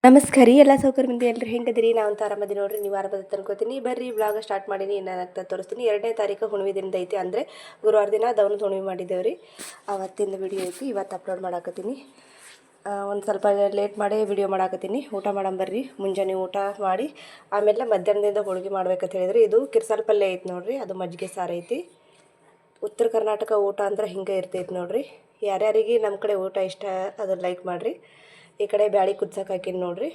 ನಮಸ್ಕಾರ ರೀ ಎಲ್ಲ ಸೌಕರ್ಯ ಮಂದಿ ಎಲ್ಲರೂ ಹೆಂಗದಿರಿ? ನಾವು ಅಂತ ಆರಾಮದಿ ನೋಡ್ರಿ. ನೀವು ಆರಾಮದ ಅನ್ಕೋತೀನಿ. ಬರ್ರಿ ಬ್ಲಾಗ್ ಸ್ಟಾರ್ಟ್ ಮಾಡೀನಿ. ಏನಾಗ್ತದೆ ತೋರಿಸ್ತೀನಿ. 2ನೇ ತಾರೀಕು ಹುಣ್ಣಿಮೆ ದಿನದ ಐತಿ, ಅಂದರೆ ಗುರುವಾರ ದಿನ ದವನದ ಹುಣ್ಣಿಮೆ ಮಾಡಿದ್ದೇವೆ ರೀ. ಅವತ್ತಿಂದ ವಿಡಿಯೋ ಐತಿ, ಇವತ್ತು ಅಪ್ಲೋಡ್ ಮಾಡಾಕತ್ತೀನಿ. ಒಂದು ಸ್ವಲ್ಪ ಲೇಟ್ ಮಾಡಿ ವಿಡಿಯೋ ಮಾಡಾಕತ್ತೀನಿ. ಊಟ ಮಾಡಂಬರ್ರಿ. ಮುಂಜಾನೆ ಊಟ ಮಾಡಿ ಆಮೇಲೆ ಮಧ್ಯಾಹ್ನದಿಂದ ಹೋಳಿಗೆ ಮಾಡ್ಬೇಕಂತ ಹೇಳಿದ್ರಿ. ಇದು ಕಿರ್ಸಾಲ್ ಪಲ್ಯ ಐತಿ ನೋಡ್ರಿ, ಅದು ಮಜ್ಜಿಗೆ ಸಾರು ಐತಿ. ಉತ್ತರ ಕರ್ನಾಟಕ ಊಟ ಅಂದ್ರೆ ಹಿಂಗೆ ಇರ್ತೈತಿ ನೋಡ್ರಿ. ಯಾರ್ಯಾರಿಗೆ ನಮ್ಮ ಕಡೆ ಊಟ ಇಷ್ಟ ಅದನ್ನು ಲೈಕ್ ಮಾಡಿರಿ. ಈ ಕಡೆ ಬ್ಯಾಳಿ ಕುದ್ಸಕ್ಕೆ ಹಾಕಿನಿ ನೋಡ್ರಿ.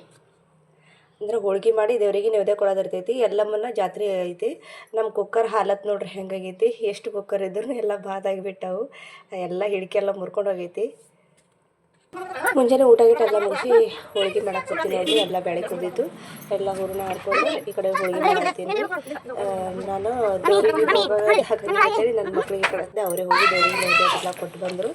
ಅಂದ್ರೆ ಹೋಳ್ಗೆ ಮಾಡಿ ದೇವರಿಗೆ ನೈವೇದ್ಯ ಕೊಡೋದಿರ್ತೈತಿ. ಎಲ್ಲಮ್ಮನ ಜಾತ್ರೆ ಐತಿ. ನಮ್ಮ ಕುಕ್ಕರ್ ಹಾಲತ್ ನೋಡ್ರಿ ಹೆಂಗಾಗೈತಿ. ಎಷ್ಟು ಕುಕ್ಕರ್ ಇದ್ರೂ ಎಲ್ಲ ಬಾದಾಗಿಬಿಟ್ಟವು. ಎಲ್ಲ ಹಿಡ್ಕೆಲ್ಲ ಮುರ್ಕೊಂಡು ಹೋಗೈತಿ. ಮುಂಜಾನೆ ಊಟ ಗಿಟ್ಟ ಎಲ್ಲ ಮುಗಿಸಿ ಹೋಳಿಗೆ ಮಾಡಕ್ಕೆ ಕೊಡ್ತೀನಿ ನೋಡ್ರಿ. ಎಲ್ಲ ಬ್ಯಾಳಿ ಕುದ್ದಿತ್ತು, ಎಲ್ಲ ಹೂರಣ ಹಾಡ್ಕೊಂಡು ಈ ಕಡೆ ಹೋಳಿಗೆ ಮಾಡ್ತೀನಿ. ನಾನು ದೇವರಿಗೆ ಹೋಗೋದು ಹಾಕಿ ನನ್ನ ಮಕ್ಕಳಿಗೆ ಕಳಿಸಿದೆ. ಅವರೇ ಹೋಗಿ ದೇವರಿಗೆ ನೈವೇದ್ಯ ಎಲ್ಲ ಕೊಟ್ಟು ಬಂದರು.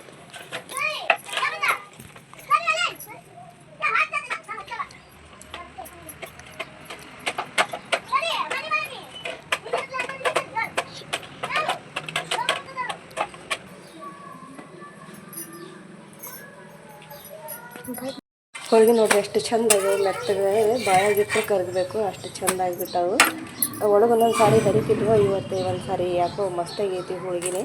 ಹೋಳಿಗೆ ನೋಡ್ರಿ ಎಷ್ಟು ಚೆಂದಾಗಿ ಮೆತ್ತಗೆ ಬಾಯಾಗಿಟ್ಟು ಕರಗಬೇಕು, ಅಷ್ಟು ಚೆಂದ ಆಗಿಬಿಟ್ಟವು. ಒಳಗೆ ಒಂದೊಂದು ಸಾರಿ ಬರೀತಿದ್ವು, ಇವತ್ತು ಒಂದು ಸಾರಿ ಯಾಕೋ ಮಸ್ತಾಗೈತಿ ಹೋಳಿಗೆನೇ.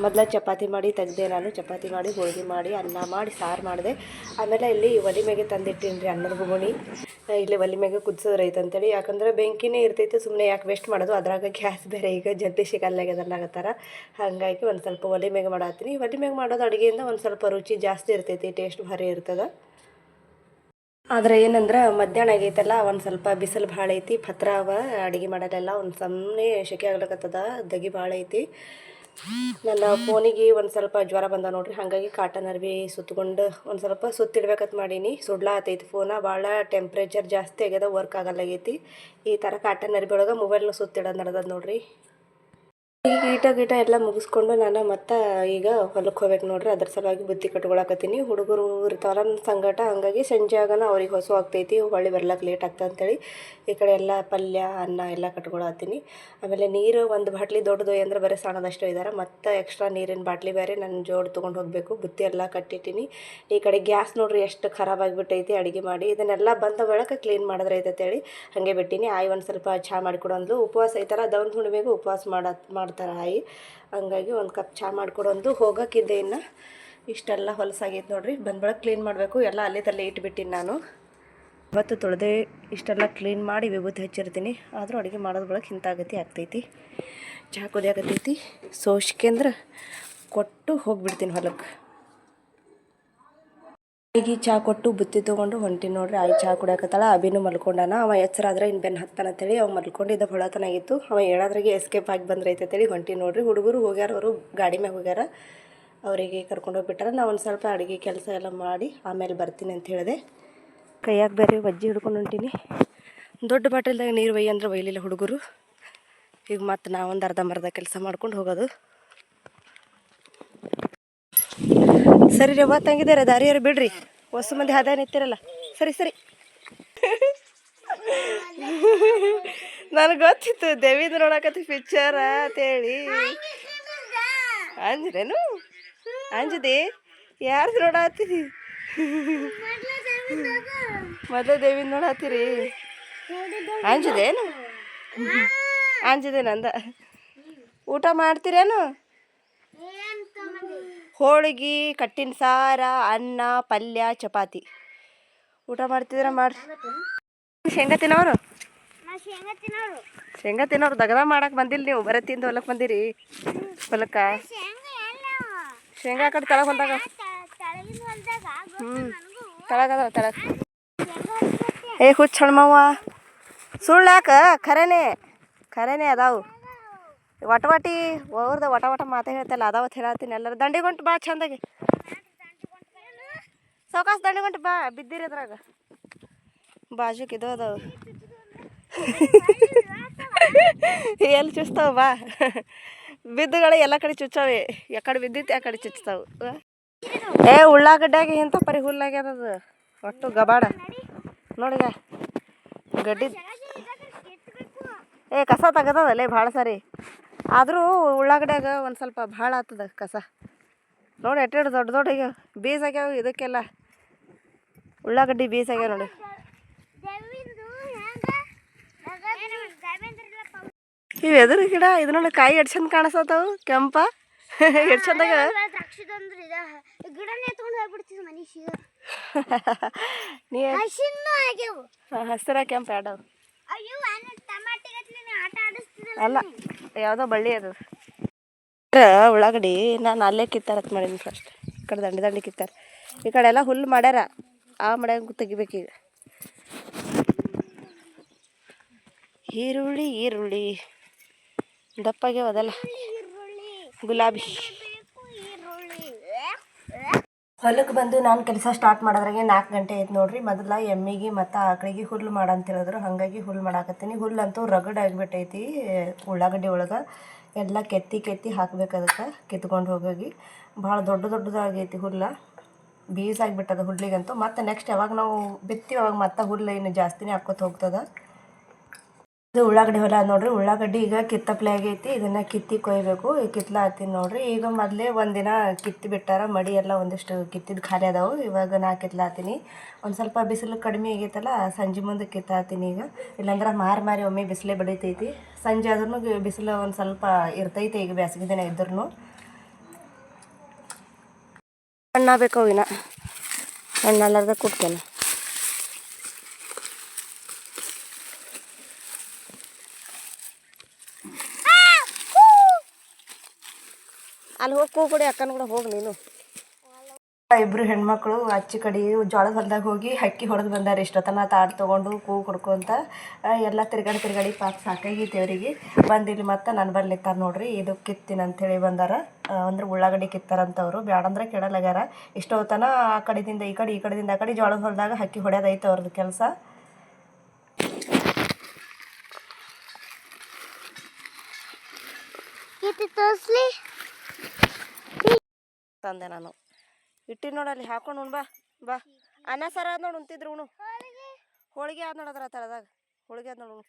ಮೊದಲ ಚಪಾತಿ ಮಾಡಿ ತೆಗ್ದೆ ನಾನು. ಚಪಾತಿ ಮಾಡಿ ಹೋಳಿಗೆ ಮಾಡಿ ಅನ್ನ ಮಾಡಿ ಸಾರು ಮಾಡಿದೆ. ಆಮೇಲೆ ಇಲ್ಲಿ ಒಲೆ ಮೇಗೆ ತಂದಿಟ್ಟೀನಿ ರೀ ಅನ್ನದ ಬುಗುಣಿ. ಇಲ್ಲಿ ಒಲೆ ಮೇಗೆ ಕುದಿಸೋದ್ರೈತೆ ಅಂತೇಳಿ, ಯಾಕಂದ್ರೆ ಬೆಂಕಿನೇ ಇರ್ತೈತೆ, ಸುಮ್ಮನೆ ಯಾಕೆ ವೇಸ್ಟ್ ಮಾಡೋದು. ಅದ್ರಾಗ ಗ್ಯಾಸ್ ಬೇರೆ ಈಗ ಜಲ್ದಿ ಸಿಗಲ್ಲಾಗ್ಯದನ್ನಾಗತ್ತಾರ. ಹಾಗಾಗಿ ಒಂದು ಸ್ವಲ್ಪ ಒಲೆ ಮೇಗೆ ಮಾಡತ್ತೀನಿ. ಒಲೆ ಮೇಗೆ ಮಾಡೋದು ಅಡುಗೆಯಿಂದ ಒಂದು ಸ್ವಲ್ಪ ರುಚಿ ಜಾಸ್ತಿ ಇರ್ತೈತಿ, ಟೇಸ್ಟ್ ಭಾರಿ ಇರ್ತದೆ. ಆದರೆ ಏನಂದ್ರೆ ಮಧ್ಯಾಹ್ನ ಆಗೈತಲ್ಲ, ಒಂದು ಸ್ವಲ್ಪ ಬಿಸಿಲು ಭಾಳ ಐತಿ, ಪತ್ರ ಅವ ಅಡುಗೆ ಮಾಡೋದೆಲ್ಲ ಒಂದು ಸುಮ್ಮನೆ ಶೆಕೆ ಆಗ್ಲಿಕ್ಕತ್ತದ, ದಗಿ ಭಾಳ ಐತಿ. ನನ್ನ ಫೋನಿಗೆ ಒಂದು ಸ್ವಲ್ಪ ಜ್ವರ ಬಂದ ನೋಡ್ರಿ. ಹಾಗಾಗಿ ಕಾಟನ್ ಅರ್ಬಿ ಸುತ್ತಕೊಂಡು ಒಂದು ಸ್ವಲ್ಪ ಸುತ್ತಿಡ್ಬೇಕಂತ ಮಾಡೀನಿ. ಸುಡ್ಲಾ ಆತೈತಿ ಫೋನ, ಭಾಳ ಟೆಂಪ್ರೇಚರ್ ಜಾಸ್ತಿ ಆಗ್ಯದ, ವರ್ಕ್ ಆಗಲ್ಲಾಗೈತಿ. ಈ ಥರ ಕಾಟನ್ ಅರ್ಬಿ ಒಳಗೆ ಮೊಬೈಲ್ನ ಸುತ್ತಿಡೋದು ನಡೆದದ ನೋಡ್ರಿ. ಈಗ ಗೀಟ ಎಲ್ಲ ಮುಗಿಸ್ಕೊಂಡು ನಾನು ಮತ್ತು ಈಗ ಹೊಲಕ್ಕೆ ಹೋಗ್ಬೇಕು ನೋಡ್ರಿ. ಅದ್ರ ಸಲುವಾಗಿ ಬುತ್ತಿ ಕಟ್ಕೊಳಕತ್ತೀನಿ. ಹುಡುಗರು ಇರ್ತಾವಲ್ಲ ನನ್ನ ಸಂಗಟ, ಹಂಗಾಗಿ ಸಂಜೆ ಆಗೋಣ ಅವ್ರಿಗೆ ಹೊಸ ಆಗ್ತೈತಿ, ಹೊಳ್ಳಿ ಬರ್ಲಕ್ಕೆ ಲೇಟ್ ಆಗ್ತದೆ ಅಂತೇಳಿ ಈ ಕಡೆ ಎಲ್ಲ ಪಲ್ಯ ಅನ್ನ ಎಲ್ಲ ಕಟ್ಕೊಳತ್ತೀನಿ. ಆಮೇಲೆ ನೀರು ಒಂದು ಬಾಟ್ಲಿ ದೊಡ್ಡದು ಅಂದ್ರೆ ಬರೀ ಸಣ್ಣದಷ್ಟು ಇದ್ದಾರೆ. ಮತ್ತು ಎಕ್ಸ್ಟ್ರಾ ನೀರಿನ ಬಾಟ್ಲಿ ಬೇರೆ ನನ್ನ ಜೋಡಿ ತೊಗೊಂಡು ಹೋಗಬೇಕು. ಬುತ್ತಿ ಎಲ್ಲ ಕಟ್ಟಿಟ್ಟಿನಿ. ಈ ಕಡೆ ಗ್ಯಾಸ್ ನೋಡ್ರಿ ಎಷ್ಟು ಖರಾಬಾಗಿಬಿಟ್ಟೈತಿ. ಅಡುಗೆ ಮಾಡಿ ಇದನ್ನೆಲ್ಲ ಬಂದ ಬೆಳಕ ಕ್ಲೀನ್ ಮಾಡಿದ್ರೆ ಐತಂತೇಳಿ ಹಾಗೆ ಬಿಟ್ಟಿನಿ. ಆಯ್ ಒಂದು ಸ್ವಲ್ಪ ಚಹಾ ಮಾಡಿಕೊಡೋಂದು, ಉಪವಾಸ ಐತಲ್ಲ, ದವನ ಹುಣ್ಣಿಮೆಗೂ ಉಪವಾಸ ಮಾಡ್ತಾರೆ ಆಯಿ. ಹಂಗಾಗಿ ಒಂದು ಕಪ್ ಚಹಾ ಮಾಡಿಕೊಡೋಂದು ಹೋಗೋಕ್ಕಿದ್ದೆ. ಇನ್ನು ಇಷ್ಟೆಲ್ಲ ಹೊಲಸಾಗೈತೆ ನೋಡ್ರಿ. ಬಂದ್ಬಳಕ್ಕೆ ಕ್ಲೀನ್ ಮಾಡಬೇಕು. ಎಲ್ಲ ಅಲ್ಲೇ ಇಟ್ಬಿಟ್ಟಿನಿ ನಾನು. ಇವತ್ತು ತೊಳೆದೇ ಇಷ್ಟೆಲ್ಲ ಕ್ಲೀನ್ ಮಾಡಿ ವಿಭೂತಿ ಹಚ್ಚಿರ್ತೀನಿ. ಆದರೂ ಅಡುಗೆ ಮಾಡೋದು ಬಳಕೆ ಇಂಥಾಗತಿ ಆಗ್ತೈತಿ. ಚಹಾ ಕುದಿಯಾಗತ್ತೈತಿ. ಸೋಸ್ಕೆಂದ್ರೆ ಕೊಟ್ಟು ಹೋಗಿಬಿಡ್ತೀನಿ ಹೊಲಕ್ಕೆ. ಈಗ ಚಹಾ ಕೊಟ್ಟು ಬುತ್ತಿ ತೊಗೊಂಡು ಹೊಂಟೀನಿ ನೋಡ್ರಿ. ಆಯ್ ಚಹಾ ಕುಡಿಯಾಕತ್ತಾಳ. ಅಭಿನೂ ಮಲ್ಕೊಂಡಾನ. ಅವ ಎಚ್ಚರಾದ್ರೆ ಇನ್ನು ಬೆನ್ನು ಹತ್ತಾನಂತೇಳಿ ಅವ ಮಲ್ಕೊಂಡಿದ್ದ ಹೊಳತನಾಗಿತ್ತು. ಅವ ಹೇಳೋದ್ರಾಗೆ ಎಸ್ಕೇಪ್ ಆಗಿ ಬಂದ್ರೈತಂತೇಳಿ ಹೊಂಟೀನಿ ನೋಡ್ರಿ. ಹುಡುಗರು ಹೋಗ್ಯಾರ, ಅವರು ಗಾಡಿ ಮ್ಯಾಗ ಹೋಗ್ಯಾರ. ಅವರಿಗೆ ಕರ್ಕೊಂಡೋಗ್ಬಿಟ್ಟಾರ. ನಾವು ಒಂದು ಸ್ವಲ್ಪ ಅಡುಗೆ ಕೆಲಸ ಎಲ್ಲ ಮಾಡಿ ಆಮೇಲೆ ಬರ್ತೀನಿ ಅಂತ ಹೇಳಿದೆ. ಕೈಯಾಗ ಬೇರೆ ವಜ್ಜಿ ಹಿಡ್ಕೊಂಡು ಹೊಂಟೀನಿ. ದೊಡ್ಡ ಬಾಟಲ್ದಾಗ ನೀರು ಒಯ್ಯಿ ಅಂದ್ರೆ ಒಯ್ಲಿಲ್ಲ ಹುಡುಗರು. ಈಗ ಮತ್ತು ನಾವೊಂದು ಅರ್ಧಂಬರ್ಧ ಕೆಲಸ ಮಾಡ್ಕೊಂಡು ಹೋಗೋದು. ಸರಿ ರೀ, ತಂಗಿದಾರೆ ದಾರಿಯಾರು ಬಿಡ್ರಿ. ಹೊಸ ಮಂದಿ ಹಾದ ನಿಂತಿರಲ್ಲ. ಸರಿ ಸರಿ. ನನಗೆ ಗೊತ್ತಿತ್ತು ದೇವಿಂದ ನೋಡಕತ್ತಿ ಪಿಕ್ಚರ ಅಂತೇಳಿ. ಅಂಜ್ರೇನು? ಅಂಜದೆ? ಯಾರ್ದು ನೋಡತ್ತೀರಿ? ಮೊದಲು ದೇವಿಂದ ನೋಡತ್ತೀರಿ? ಅಂಜದೇನು? ಅಂಜದೇನಂದ. ಊಟ ಮಾಡ್ತೀರೇನು? ಹೋಳಿಗೆ, ಕಟ್ಟಿನ ಸಾರ, ಅನ್ನ, ಪಲ್ಯ, ಚಪಾತಿ ಊಟ ಮಾಡ್ತಿದ್ರ ಮಾಡ್ರಿ. ಶೇಂಗಾ ತಿನ್ನೋರು? ಶೇಂಗಾ ತಿನ್ನೋರು ದಗದ ಮಾಡಕ್ಕೆ ಬಂದಿಲ್ಲ ನೀವು, ಬರೀ ತಿಂದು ಹೊಲಕ್ಕೆ ಬಂದಿರಿ. ಹೊಲಕ್ಕೆ ಶೇಂಗಾ ಕಡೆ ತಳಗ ಹೊಲ್ದಾಗ ತಳಗದ ತಳಗ. ಏ ಹುಚ್ಚ ಹಣ್ಮವ್ವ, ಸುಳ್ಳು ಯಾಕ? ಖರೇನೆ ಅದಾವು. ವಟವಟಿ ಅವ್ರದ ವಟ ಮಾತಾ ಹೇಳ್ತಲ್ಲ, ಅದಾವತ್ತು ಹೇಳತ್ತೀನಿ. ಎಲ್ಲರೂ ದಂಡಿಗೊಂಟು ಬಾ ಚಂದಾಗಿ. ಸೌಕಾಸ ದಂಡಿಗೊಂಟು ಬಾ, ಬಿದ್ದಿರಿ ಅದ್ರಾಗ. ಬಾಜುಕ್ ಇದು ಅದಾವು. ಎಲ್ಲಿ ಚುಚ್ತಾವ ಬಾ. ಬಿದ್ದುಗಳು ಎಲ್ಲ ಕಡೆ ಚುಚ್ಚಾವೆ. ಯಾಕಡೆ ಬಿದ್ದಿತ್ತು ಆ ಕಡೆ ಚುಚ್ತಾವು. ಉಳ್ಳಾಗಡ್ಡ್ಯಾಗ ಇಂಥ ಪರಿ ಹುಲ್ಲಾಗ್ಯದದು ಒಟ್ಟು ಗಬಾಡ ನೋಡಿಗ. ಗಡ್ಡಿ ಕಸ ತೆಗದಲ್ಲೇ ಭಾಳ ಸಾರಿ. ಆದರೂ ಉಳ್ಳಾಗಡ್ಯಾಗ ಒಂದು ಸ್ವಲ್ಪ ಭಾಳ ಆಗ್ತದ ಕಸ. ನೋಡಿ ಎಟ್ಟೆಡು ದೊಡ್ಡ ಈಗ ಬೀಸ್ ಆಗ್ಯಾವ. ಇದಕ್ಕೆಲ್ಲ ಉಳ್ಳಾಗಡ್ಡಿ ಬೀಸ್ ಆಗ್ಯಾವ ನೋಡಿ. ಇವು ಎದುರು ಗಿಡ ಇದನ್ನ ಕಾಯಿ ಎಡ್ ಚಂದ ಕಾಣಿಸತಾವು ಕೆಂಪ ಎಡ್ ಚಂದಾಗ ಹಸಿರ ಕೆಂಪ ಎರಡವು ಅಲ್ಲ ಯಾವುದೋ ಬಳ್ಳಿ ಅದು ಉಳ್ಳಾಗಡ್ಡಿ ನಾನು ಅಲ್ಲೇ ಕಿತ್ತಾರತ್ ಮಾಡೀನಿ ಫಸ್ಟ್ ಈ ಕಡೆ ದಂಡಿ ದಂಡಿ ಕಿತ್ತಾರ ಈ ಕಡೆ ಎಲ್ಲ ಹುಲ್ಲು ಮಾಡ್ಯಾರ ಆ ಮಾಡ್ಯಾಗ ತೆಗಿಬೇಕೀಗ ಈರುಳ್ಳಿ ಈರುಳ್ಳಿ ದಪ್ಪಾಗೆ ಅದಲ್ಲ ಗುಲಾಬಿ ಹೊಲಕ್ಕೆ ಬಂದು ನಾನು ಕೆಲಸ ಸ್ಟಾರ್ಟ್ ಮಾಡೋದ್ರಾಗೆ 4 ಗಂಟೆ ಆಯ್ತು ನೋಡ್ರಿ. ಮೊದಲ ಎಮ್ಮಿಗೆ ಮತ್ತು ಆಕಳಿಗೆ ಹುಲ್ಲು ಮಾಡಂತ ಹೇಳಿದ್ರು, ಹಾಗಾಗಿ ಹುಲ್ಲು ಮಾಡಾಕತ್ತೀನಿ. ಹುಲ್ಲಂತೂ ರಗಡ್ ಆಗಿಬಿಟ್ಟೈತಿ ಉಳ್ಳಾಗಡ್ಡಿ ಒಳಗೆ. ಎಲ್ಲ ಕೆತ್ತಿ ಹಾಕ್ಬೇಕು ಅದಕ್ಕೆ ಕಿತ್ಕೊಂಡು ಹೋಗಿ. ಭಾಳ ದೊಡ್ಡದಾಗೈತಿ ಹುಲ್ಲು, ಬೀಸಾಗಿಬಿಟ್ಟದ ಹುಲ್ಲಿಗಂತೂ. ಮತ್ತು ನೆಕ್ಸ್ಟ್ ಯಾವಾಗ ನಾವು ಬಿತ್ತೀವಿ ಅವಾಗ ಮತ್ತೆ ಹುಲ್ಲು ಇನ್ನು ಜಾಸ್ತಿನೇ ಹಾಕ್ಕೊತ ಹೋಗ್ತದೆ. ಇದು ಉಳ್ಳಾಗಡ್ಡಿ ಹೊಲ ನೋಡ್ರಿ. ಉಳ್ಳಾಗಡ್ಡಿ ಈಗ ಕಿತ್ತಪ್ಲೆ ಆಗೈತಿ, ಇದನ್ನು ಕಿತ್ತಿ ಕೊಯ್ಬೇಕು. ಈಗ ಕಿತ್ಲ ಹತ್ತೀನಿ ನೋಡ್ರಿ. ಈಗ ಮೊದಲೇ ಒಂದಿನ ಕಿತ್ತಿ ಬಿಟ್ಟಾರ, ಮಡಿ ಎಲ್ಲ ಒಂದಿಷ್ಟು ಕಿತ್ತಿದ್ದು ಖಾಲಿ ಅದಾವು. ಇವಾಗ ನಾ ಕಿತ್ಲಾತೀನಿ. ಒಂದು ಸ್ವಲ್ಪ ಬಿಸಿಲು ಕಡಿಮೆ ಆಗೈತಲ್ಲ, ಸಂಜೆ ಮುಂದೆ ಕಿತ್ತಾತೀನಿ ಈಗ. ಇಲ್ಲಾಂದ್ರೆ ಮಾರಿ ಒಮ್ಮೆ ಬಿಸಿಲೇ ಬಡಿತೈತಿ. ಸಂಜೆ ಆದ್ರೂ ಬಿಸಿಲು ಒಂದು ಸ್ವಲ್ಪ ಇರ್ತೈತಿ. ಈಗ ಬೇಸಿಗೆ ದಿನ ಇದ್ರೂ ಹಣ್ಣಾಗಬೇಕು ಅವಿನ ಹಣ್ಣಲ್ಲಾರ್ದ ಕೊಡ್ತೇನೆ. ಅಲ್ಲಿ ಹೋಗಿ ಕೂಗುಡಿ ಅಕ್ಕನ ಕೂಡ ಹೋಗಿ ನೀನು. ಇಬ್ಬರು ಹೆಣ್ಮಕ್ಳು ಅಚ್ಚಿ ಕಡೆ ಜೋಳದ ಹೊಲದಾಗ ಹೋಗಿ ಹಕ್ಕಿ ಹೊಡೆದು ಬಂದಾರ. ಇಷ್ಟೊತ್ತನ ತಾಡು ತೊಗೊಂಡು ಕೂಗು ಕೊಡ್ಕೊಂತ ಎಲ್ಲ ತಿರ್ಗಾಡಿ ಪಾಪ ಸಾಕಾಗೈತಿ ಅವರಿಗೆ. ಬಂದಿಲ್ಲಿ ಮತ್ತು ನನ್ನ ಬಲ್ಲಿ ನಿಂತಾರ ನೋಡ್ರಿ. ಇದು ಕಿತ್ತೀನಿ ಅಂಥೇಳಿ ಬಂದಾರ. ಅಂದ್ರೆ ಉಳ್ಳಾಗಡ್ಡಿ ಕಿತ್ತಾರಂತವ್ರು. ಬ್ಯಾಡಂದ್ರೆ ಕೆಡಲಾಗ್ಯಾರ. ಇಷ್ಟೊತ್ತನ ಆ ಕಡೆದಿಂದ ಈ ಕಡೆದಿಂದ ಆ ಕಡೆ ಜೋಳದ ಹೊಲದಾಗ ಹಕ್ಕಿ ಹೊಡೆಯೋದೈತೆ ಅವ್ರದ್ದು ಕೆಲಸ. ತಂದೆ ನಾನು ಇಟ್ಟಿ ನೋಡಲ್ಲಿ ಹಾಕೊಂಡು ಉಣ್ ಬಾ ಅನ್ನ ಸಾರ ಆದ್ ನೋಡಿ ಉಣ್ತಿದ್ರು ಉಣು. ಹೋಳಿಗೆ ಆದ್ ನೋಡದ್ರ ತಳದಾಗ ಹೋಳಿಗೆ ಆದ್ ನೋಡು.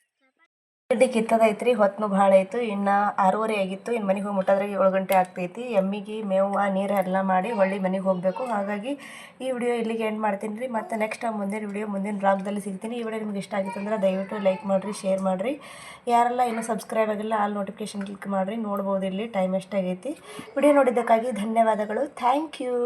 ಗಡ್ಡಿ ಕಿತ್ತದೈತ್ರಿ. ಹೊತ್ತನು ಭಾಳ ಆಯಿತು. ಇನ್ನು 6:30 ಆಗಿತ್ತು. ಇನ್ನು ಮನೆಗೆ ಹೋಗಿ ಮುಟ್ಟೋದ್ರಾಗೆ 7 ಗಂಟೆ ಆಗ್ತೈತಿ. ಎಮ್ಮಿಗೆ ಮೇವು ನೀರು ಎಲ್ಲ ಮಾಡಿ ಹೊಳ್ಳಿ ಮನೆಗೆ ಹೋಗಬೇಕು. ಹಾಗಾಗಿ ಈ ವಿಡಿಯೋ ಇಲ್ಲಿಗೆ ಎಂಡ್ ಮಾಡ್ತೀನಿ ರೀ. ಮತ್ತು ನೆಕ್ಸ್ಟ್ ಮುಂದಿನ ವಿಡಿಯೋ ಮುಂದಿನ ಬ್ಲಾಗ್ದಲ್ಲಿ ಸಿಗ್ತೀನಿ. ಈ ವಿಡಿಯೋ ನಿಮ್ಗೆ ಇಷ್ಟ ಆಗಿತ್ತು ಅಂದ್ರೆ ದಯವಿಟ್ಟು ಲೈಕ್ ಮಾಡಿರಿ, ಶೇರ್ ಮಾಡಿರಿ. ಯಾರೆಲ್ಲ ಇನ್ನೂ ಸಬ್ಸ್ಕ್ರೈಬ್ ಆಗಿಲ್ಲ ಆಲ್ ನೋಟಿಫಿಕೇಷನ್ ಕ್ಲಿಕ್ ಮಾಡಿರಿ. ನೋಡ್ಬೋದು ಇಲ್ಲಿ ಟೈಮ್ ಎಷ್ಟಾಗೈತಿ. ವಿಡಿಯೋ ನೋಡಿದ್ದಕ್ಕಾಗಿ ಧನ್ಯವಾದಗಳು. Thank you.